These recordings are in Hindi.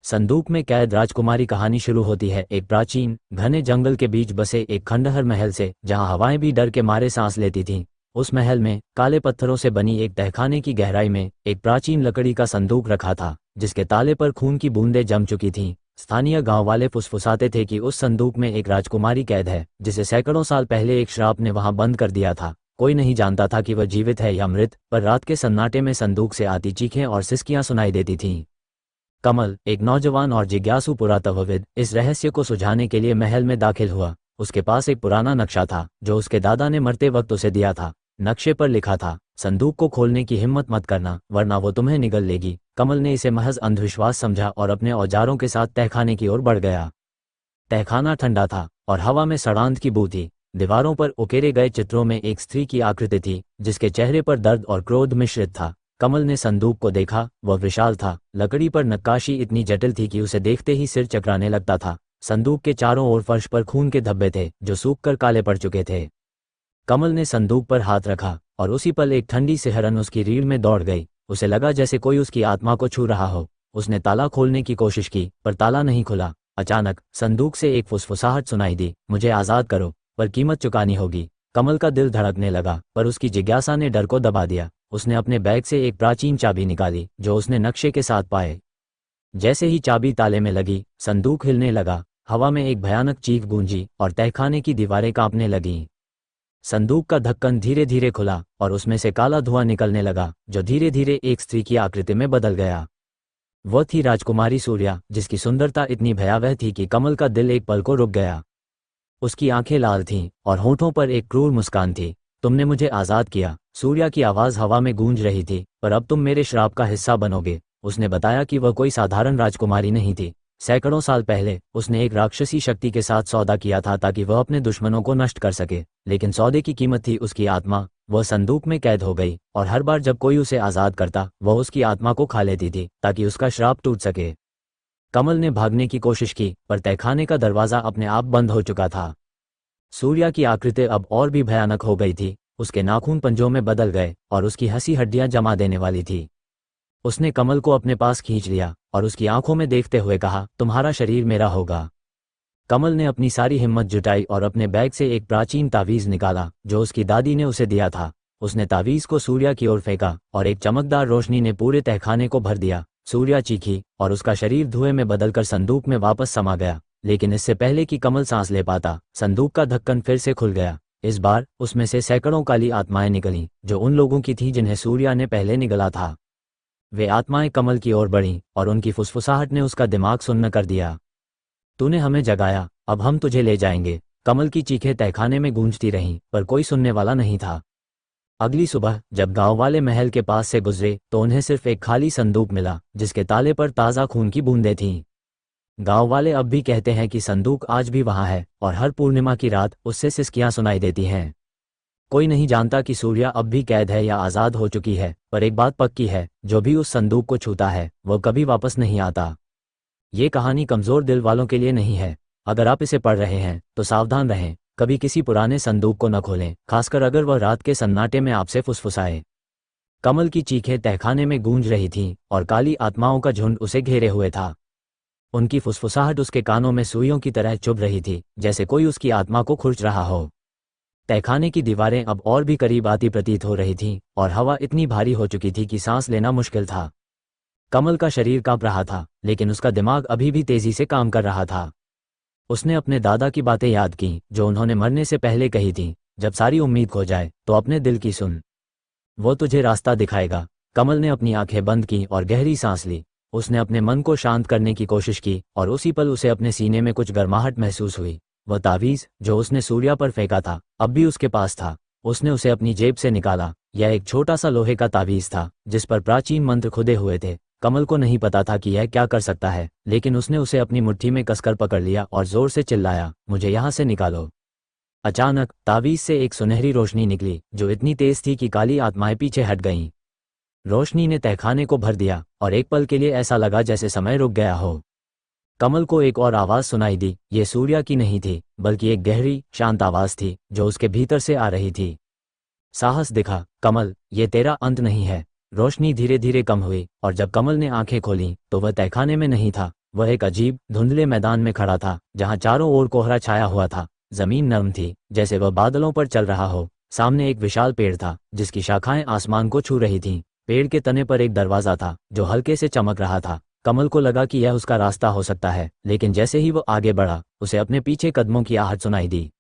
संदूक में कैद राजकुमारी कहानी शुरू होती है एक प्राचीन घने जंगल के बीच बसे एक खंडहर महल से, जहां हवाएं भी डर के मारे सांस लेती थीं। उस महल में काले पत्थरों से बनी एक तहखाने की गहराई में एक प्राचीन लकड़ी का संदूक रखा था, जिसके ताले पर खून की बूंदें जम चुकी थीं। स्थानीय गांव वाले फुसफुसाते थे कि उस संदूक में एक राजकुमारी कैद है, जिसे सैकड़ों साल पहले एक श्राप ने वहां बंद कर दिया था। कोई नहीं जानता था कि वह जीवित है या मृत, पर रात के सन्नाटे में संदूक से आती चीखें और सिसकियां सुनाई देती थीं। कमल, एक नौजवान और जिज्ञासु पुरातत्वविद, इस रहस्य को सुलझाने के लिए महल में दाखिल हुआ। उसके पास एक पुराना नक्शा था जो उसके दादा ने मरते वक्त उसे दिया था। नक्शे पर लिखा था, संदूक को खोलने की हिम्मत मत करना, वरना वो तुम्हें निगल लेगी। कमल ने इसे महज अंधविश्वास समझा और अपने औजारों के साथ तहखाने की ओर बढ़ गया। तहखाना ठंडा था और हवा में सड़ांध की बू थी। दीवारों पर उकेरे गए चित्रों में एक स्त्री की आकृति थी, जिसके चेहरे पर दर्द और क्रोध मिश्रित था। कमल ने संदूक को देखा। वह विशाल था। लकड़ी पर नक्काशी इतनी जटिल थी कि उसे देखते ही सिर चकराने लगता था। संदूक के चारों ओर फर्श पर खून के धब्बे थे जो सूखकर काले पड़ चुके थे। कमल ने संदूक पर हाथ रखा और उसी पल एक ठंडी सिहरन उसकी रीढ़ में दौड़ गई। उसे लगा जैसे कोई उसकी आत्मा को छू रहा हो। उसने ताला खोलने की कोशिश की, पर ताला नहीं खुला। अचानक संदूक से एक फुसफुसाहट सुनाई दी, मुझे आज़ाद करो, पर कीमत चुकानी होगी। कमल का दिल धड़कने लगा, पर उसकी जिज्ञासा ने डर को दबा दिया। उसने अपने बैग से एक प्राचीन चाबी निकाली जो उसने नक्शे के साथ पाए। जैसे ही चाबी ताले में लगी, संदूक हिलने लगा। हवा में एक भयानक चीख गूंजी और तहखाने की दीवारें कांपने लगीं। संदूक का ढक्कन धीरे धीरे खुला और उसमें से काला धुआं निकलने लगा, जो धीरे धीरे एक स्त्री की आकृति में बदल गया। वह थी राजकुमारी सूर्या, जिसकी सुंदरता इतनी भयावह थी कि कमल का दिल एक पल को रुक गया। उसकी आंखें लाल थीं और होठों पर एक क्रूर मुस्कान थी। तुमने मुझे आज़ाद किया। सूर्या की आवाज़ हवा में गूंज रही थी, पर अब तुम मेरे श्राप का हिस्सा बनोगे। उसने बताया कि वह कोई साधारण राजकुमारी नहीं थी। सैकड़ों साल पहले उसने एक राक्षसी शक्ति के साथ सौदा किया था ताकि वह अपने दुश्मनों को नष्ट कर सके, लेकिन सौदे की कीमत थी उसकी आत्मा। वह संदूक में कैद हो गई और हर बार जब कोई उसे आज़ाद करता, वह उसकी आत्मा को खा लेती थी ताकि उसका श्राप टूट सके। कमल ने भागने की कोशिश की, पर तहखाने का दरवाज़ा अपने आप बंद हो चुका था। सूर्या की आकृति अब और भी भयानक हो गई थी। उसके नाखून पंजों में बदल गए और उसकी हंसी हड्डियां जमा देने वाली थी। उसने कमल को अपने पास खींच लिया और उसकी आंखों में देखते हुए कहा, तुम्हारा शरीर मेरा होगा। कमल ने अपनी सारी हिम्मत जुटाई और अपने बैग से एक प्राचीन तावीज़ निकाला जो उसकी दादी ने उसे दिया था। उसने तावीज़ को सूर्या की ओर फेंका और एक चमकदार रोशनी ने पूरे तहखाने को भर दिया। सूर्या चीखी और उसका शरीर धुएं में बदलकर संदूक में वापस समा गया। लेकिन इससे पहले कि कमल सांस ले पाता, संदूक का ढक्कन फिर से खुल गया। इस बार उसमें से सैकड़ों काली आत्माएं निकलीं, जो उन लोगों की थीं जिन्हें सूर्या ने पहले निगला था। वे आत्माएं कमल की ओर बढ़ीं और उनकी फुसफुसाहट ने उसका दिमाग सुन्न कर दिया। तूने हमें जगाया, अब हम तुझे ले जाएंगे। कमल की चीखें तहखाने में गूंजती रहीं, पर कोई सुनने वाला नहीं था। अगली सुबह जब गांव वाले महल के पास से गुजरे तो उन्हें सिर्फ एक खाली संदूक मिला, जिसके ताले पर ताज़ा खून की बूंदें थीं। गांव वाले अब भी कहते हैं कि संदूक आज भी वहां है और हर पूर्णिमा की रात उससे सिसकियां सुनाई देती हैं। कोई नहीं जानता कि सूर्या अब भी कैद है या आज़ाद हो चुकी है, पर एक बात पक्की है, जो भी उस संदूक को छूता है वह कभी वापस नहीं आता। ये कहानी कमज़ोर दिल वालों के लिए नहीं है। अगर आप इसे पढ़ रहे हैं तो सावधान रहें, कभी किसी पुराने संदूक को न खोलें, खासकर अगर वह रात के सन्नाटे में आपसे फुसफुसाए। कमल की चीखें तहखाने में गूंज रही थीं और काली आत्माओं का झुंड उसे घेरे हुए था। उनकी फुसफुसाहट उसके कानों में सुइयों की तरह चुभ रही थी, जैसे कोई उसकी आत्मा को खुरच रहा हो। तहखाने की दीवारें अब और भी करीब आती प्रतीत हो रही थीं और हवा इतनी भारी हो चुकी थी कि सांस लेना मुश्किल था। कमल का शरीर कांप रहा था, लेकिन उसका दिमाग अभी भी तेजी से काम कर रहा था। उसने अपने दादा की बातें याद की जो उन्होंने मरने से पहले कही थीं, जब सारी उम्मीद खो जाए तो अपने दिल की सुन, वो तुझे रास्ता दिखाएगा। कमल ने अपनी आंखें बंद की और गहरी सांस ली। उसने अपने मन को शांत करने की कोशिश की और उसी पल उसे अपने सीने में कुछ गर्माहट महसूस हुई। वह तावीज़ जो उसने सूर्या पर फेंका था अब भी उसके पास था। उसने उसे अपनी जेब से निकाला। यह एक छोटा सा लोहे का तावीज़ था जिस पर प्राचीन मंत्र खुदे हुए थे। कमल को नहीं पता था कि यह क्या कर सकता है, लेकिन उसने उसे अपनी मुट्ठी में कसकर पकड़ लिया और जोर से चिल्लाया, मुझे यहाँ से निकालो। अचानक तावीज़ से एक सुनहरी रोशनी निकली जो इतनी तेज थी कि काली आत्माएं पीछे हट गईं। रोशनी ने तहखाने को भर दिया और एक पल के लिए ऐसा लगा जैसे समय रुक गया हो। कमल को एक और आवाज़ सुनाई दी। ये सूर्या की नहीं थी, बल्कि एक गहरी शांत आवाज़ थी जो उसके भीतर से आ रही थी। साहस दिखा कमल, ये तेरा अंत नहीं है। रोशनी धीरे धीरे कम हुई और जब कमल ने आंखें खोलीं तो वह तहखाने में नहीं था। वह एक अजीब धुंधले मैदान में खड़ा था जहां चारों ओर कोहरा छाया हुआ था। जमीन नरम थी जैसे वह बादलों पर चल रहा हो। सामने एक विशाल पेड़ था जिसकी शाखाएं आसमान को छू रही थीं। पेड़ के तने पर एक दरवाजा था जो हल्के से चमक रहा था। कमल को लगा कि यह उसका रास्ता हो सकता है, लेकिन जैसे ही वो आगे बढ़ा उसे अपने पीछे कदमों की आहट सुनाई दी।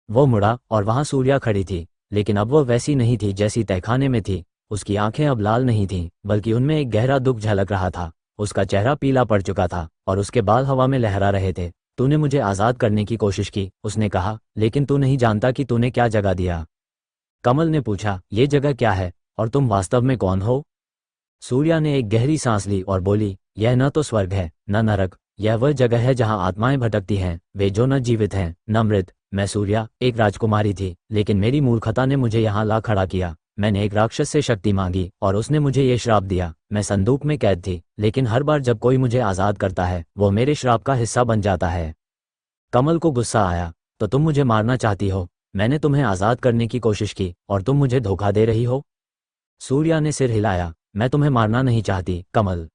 वो मुड़ा और वहां सूर्या खड़ी थी, लेकिन अब वो वैसी नहीं थी जैसी तहखाने में थी। उसकी आंखें अब लाल नहीं थीं, बल्कि उनमें एक गहरा दुख झलक रहा था। उसका चेहरा पीला पड़ चुका था और उसके बाल हवा में लहरा रहे थे। तूने मुझे आज़ाद करने की कोशिश की, उसने कहा, लेकिन तू नहीं जानता कि तूने क्या जगह दिया। कमल ने पूछा, ये जगह क्या है और तुम वास्तव में कौन हो? सूर्या ने एक गहरी सांस ली और बोली, यह न तो स्वर्ग है न नरक, यह वह जगह है जहां आत्माएं भटकती हैं, वे जो न जीवित हैं न मृत। मैं सूर्या एक राजकुमारी थी, लेकिन मेरी मूर्खता ने मुझे यहाँ ला खड़ा किया। मैंने एक राक्षस से शक्ति मांगी और उसने मुझे ये श्राप दिया। मैं संदूक में कैद थी, लेकिन हर बार जब कोई मुझे आज़ाद करता है वो मेरे श्राप का हिस्सा बन जाता है। कमल को गुस्सा आया, तो तुम मुझे मारना चाहती हो? मैंने तुम्हें आज़ाद करने की कोशिश की और तुम मुझे धोखा दे रही हो? सूर्या ने सिर हिलाया, मैं तुम्हें मारना नहीं चाहती कमल,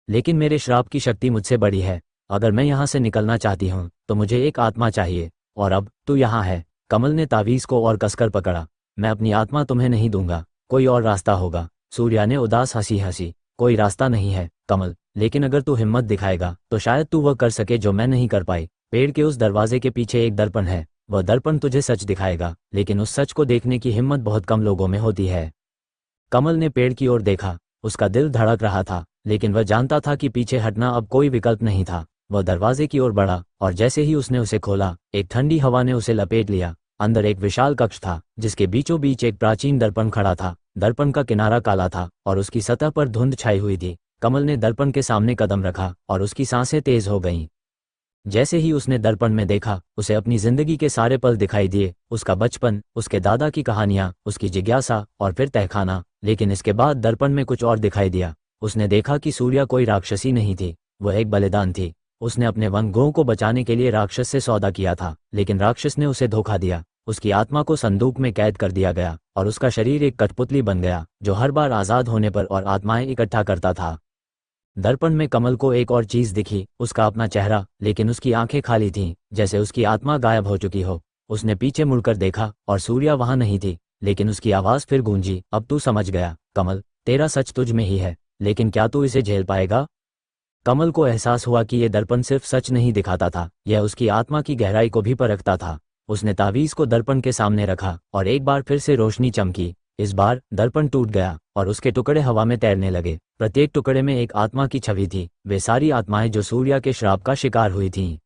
लेकिन मेरे श्राप की शक्ति मुझसे बड़ी है। अगर मैं यहाँ से निकलना चाहती हूँ तो मुझे एक आत्मा चाहिए, और अब तू यहाँ है। कमल ने तावीज़ को और कसकर पकड़ा। मैं अपनी आत्मा तुम्हें नहीं दूंगा, कोई और रास्ता होगा। सूर्या ने उदास हंसी हंसी, कोई रास्ता नहीं है कमल, लेकिन अगर तू हिम्मत दिखाएगा तो शायद तू वह कर सके जो मैं नहीं कर पाई। पेड़ के उस दरवाजे के पीछे एक दर्पण है, वह दर्पण तुझे सच दिखाएगा, लेकिन उस सच को देखने की हिम्मत बहुत कम लोगों में होती है। कमल ने पेड़ की ओर देखा, उसका दिल धड़क रहा था, लेकिन वह जानता था कि पीछे हटना अब कोई विकल्प नहीं था। वह दरवाजे की ओर बढ़ा और जैसे ही उसने उसे खोला, एक ठंडी हवा ने उसे लपेट लिया। अंदर एक विशाल कक्ष था जिसके बीचों बीच एक प्राचीन दर्पण खड़ा था। दर्पण का किनारा काला था और उसकी सतह पर धुंध छाई हुई थी। कमल ने दर्पण के सामने कदम रखा और उसकी सांसें तेज हो गईं। जैसे ही उसने दर्पण में देखा, उसे अपनी जिंदगी के सारे पल दिखाई दिए, उसका बचपन, उसके दादा की कहानियां, उसकी जिज्ञासा और फिर तहखाना। लेकिन इसके बाद दर्पण में कुछ और दिखाई दिया। उसने देखा कि सूर्या कोई राक्षसी नहीं थी, वह एक बलिदान थी। उसने अपने वनगों को बचाने के लिए राक्षस से सौदा किया था, लेकिन राक्षस ने उसे धोखा दिया। उसकी आत्मा को संदूक में कैद कर दिया गया और उसका शरीर एक कठपुतली बन गया जो हर बार आज़ाद होने पर और आत्माएं इकट्ठा करता था। दर्पण में कमल को एक और चीज दिखी, उसका अपना चेहरा, लेकिन उसकी आंखें खाली थीं, जैसे उसकी आत्मा गायब हो चुकी हो। उसने पीछे मुड़कर देखा और सूर्या वहां नहीं थी, लेकिन उसकी आवाज फिर गूंजी, अब तू समझ गया कमल, तेरा सच तुझ में ही है, लेकिन क्या तू इसे झेल पाएगा? कमल को एहसास हुआ कि यह दर्पण सिर्फ सच नहीं दिखाता था, यह उसकी आत्मा की गहराई को भी परखता था। उसने तावीज को दर्पण के सामने रखा और एक बार फिर से रोशनी चमकी। इस बार दर्पण टूट गया और उसके टुकड़े हवा में तैरने लगे। प्रत्येक टुकड़े में एक आत्मा की छवि थी, वे सारी आत्माएं जो सूर्या के श्राप का शिकार हुई थीं।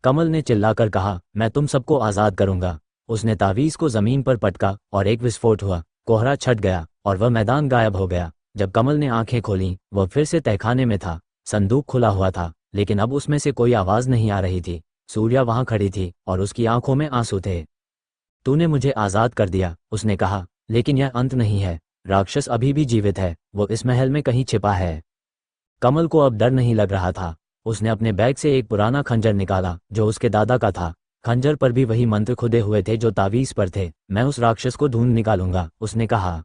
कमल ने चिल्लाकर कहा, मैं तुम सबको आज़ाद करूंगा। उसने तावीज को जमीन पर पटका और एक विस्फोट हुआ, कोहरा छट गया और वह मैदान गायब हो गया। जब कमल ने आंखें खोलीं, वह फिर से तहखाने में था। संदूक खुला हुआ था, लेकिन अब उसमें से कोई आवाज नहीं आ रही थी। सूर्या वहां खड़ी थी और उसकी आंखों में आंसू थे। तूने मुझे आज़ाद कर दिया, उसने कहा, लेकिन यह अंत नहीं है। राक्षस अभी भी जीवित है, वो इस महल में कहीं छिपा है। कमल को अब डर नहीं लग रहा था। उसने अपने बैग से एक पुराना खंजर निकाला जो उसके दादा का था। खंजर पर भी वही मंत्र खुदे हुए थे जो तावीज पर थे। मैं उस राक्षस को ढूंढ निकालूंगा, उसने कहा।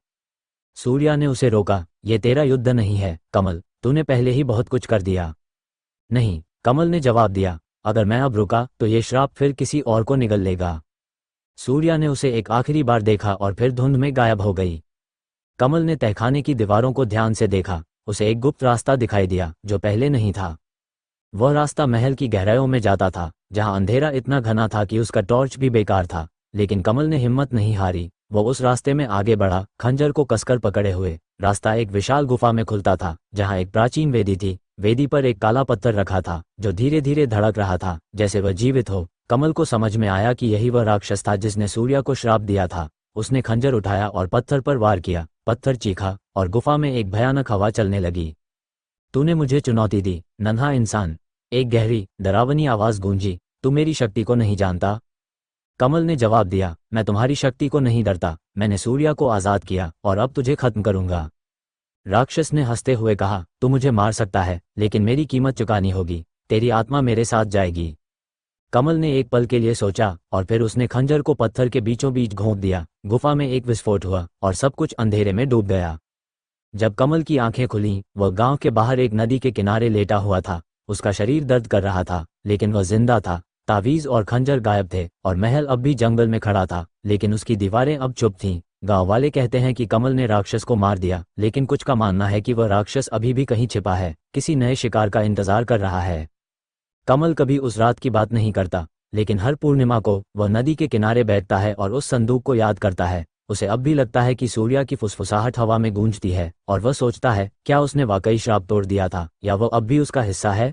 सूर्या ने उसे रोका, यह तेरा युद्ध नहीं है कमल, तूने पहले ही बहुत कुछ कर दिया। नहीं, कमल ने जवाब दिया, अगर मैं अब रुका तो ये श्राप फिर किसी और को निगल लेगा। सूर्या ने उसे एक आखिरी बार देखा और फिर धुंध में गायब हो गई। कमल ने तहखाने की दीवारों को ध्यान से देखा। उसे एक गुप्त रास्ता दिखाई दिया जो पहले नहीं था। वह रास्ता महल की गहराइयों में जाता था, जहां अंधेरा इतना घना था कि उसका टॉर्च भी बेकार था। लेकिन कमल ने हिम्मत नहीं हारी। वो उस रास्ते में आगे बढ़ा, खंजर को कसकर पकड़े हुए। रास्ता एक विशाल गुफा में खुलता था, जहां एक प्राचीन वेदी थी। वेदी पर एक काला पत्थर रखा था जो धीरे धीरे धड़क रहा था, जैसे वह जीवित हो। कमल को समझ में आया कि यही वह राक्षस था जिसने सूर्या को श्राप दिया था। उसने खंजर उठाया और पत्थर पर वार किया। पत्थर चीखा और गुफा में एक भयानक हवा चलने लगी। तूने मुझे चुनौती दी, नन्हा इंसान, एक गहरी डरावनी आवाज गूंजी। तू मेरी शक्ति को नहीं जानता। कमल ने जवाब दिया, मैं तुम्हारी शक्ति को नहीं डरता। मैंने सूर्या को आज़ाद किया और अब तुझे खत्म करूंगा। राक्षस ने हंसते हुए कहा, तू मुझे मार सकता है, लेकिन मेरी कीमत चुकानी होगी। तेरी आत्मा मेरे साथ जाएगी। कमल ने एक पल के लिए सोचा और फिर उसने खंजर को पत्थर के बीचों बीच घोंप दिया। गुफा में एक विस्फोट हुआ और सब कुछ अंधेरे में डूब गया। जब कमल की आंखें खुलीं, वह गांव के बाहर एक नदी के किनारे लेटा हुआ था। उसका शरीर दर्द कर रहा था, लेकिन वह जिंदा था। तावीज़ और खंजर गायब थे और महल अब भी जंगल में खड़ा था, लेकिन उसकी दीवारें अब चुप थीं। गांव वाले कहते हैं कि कमल ने राक्षस को मार दिया, लेकिन कुछ का मानना है कि वह राक्षस अभी भी कहीं छिपा है, किसी नए शिकार का इंतजार कर रहा है। कमल कभी उस रात की बात नहीं करता, लेकिन हर पूर्णिमा को वह नदी के किनारे बैठता है और उस संदूक को याद करता है। उसे अब भी लगता है कि सूर्या की फुसफुसाहट हवा में गूंजती है, और वह सोचता है क्या उसने वाकई श्राप तोड़ दिया था, या वह अब भी उसका हिस्सा है।